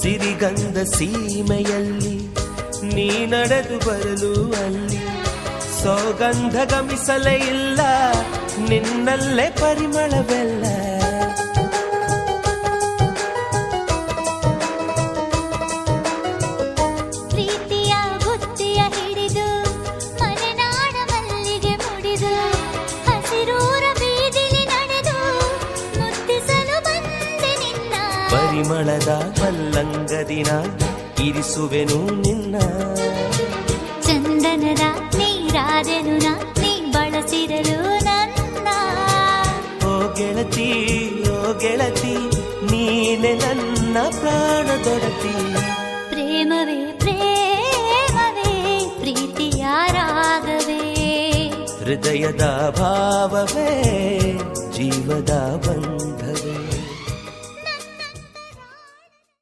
ಸಿರಿಗಂಧ ಸೀಮೆಯಲ್ಲಿ ನೀ ನಡೆದು ಬರಲು ಅಲ್ಲಿ ಸೌಗಂಧ ಗಮಿಸಲೇ ಇಲ್ಲ ನಿನ್ನಲ್ಲೇ ಪರಿಮಳವೆಲ್ಲ. ಪ್ರೀತಿಯ ಬುತ್ತಿಯ ಹಿಡಿದು ಮಲೆನಾಡ ಮಲ್ಲಿಗೆ ಮುಡಿದು ಹಸಿರೂರ ಬೀದಿಲಿ ನಡೆದು ಮುತ್ತಿಸಲು ಬಂದೆ ನಿನ್ನ. ಪರಿಮಳದ ಮಲ್ಲಂಗದಿನ ಇರಿಸುವೆನು ನಿನ್ನ. ಚಂದನದ ನೀರಾದೆನು ನೀ ಬಳಸಿರಲು ನನ್ನ. ಓ ಗೆಳತಿ ಓ ಗೆಳತಿ ನೀನೆ ನನ್ನ ಪ್ರಾಣದೊಡತಿ. ಪ್ರೇಮವೇ ಪ್ರೇಮವೇ ಪ್ರೀತಿಯ ರಾಗವೇ ಹೃದಯದ ಭಾವವೇ ಜೀವದ ಬಂಧ.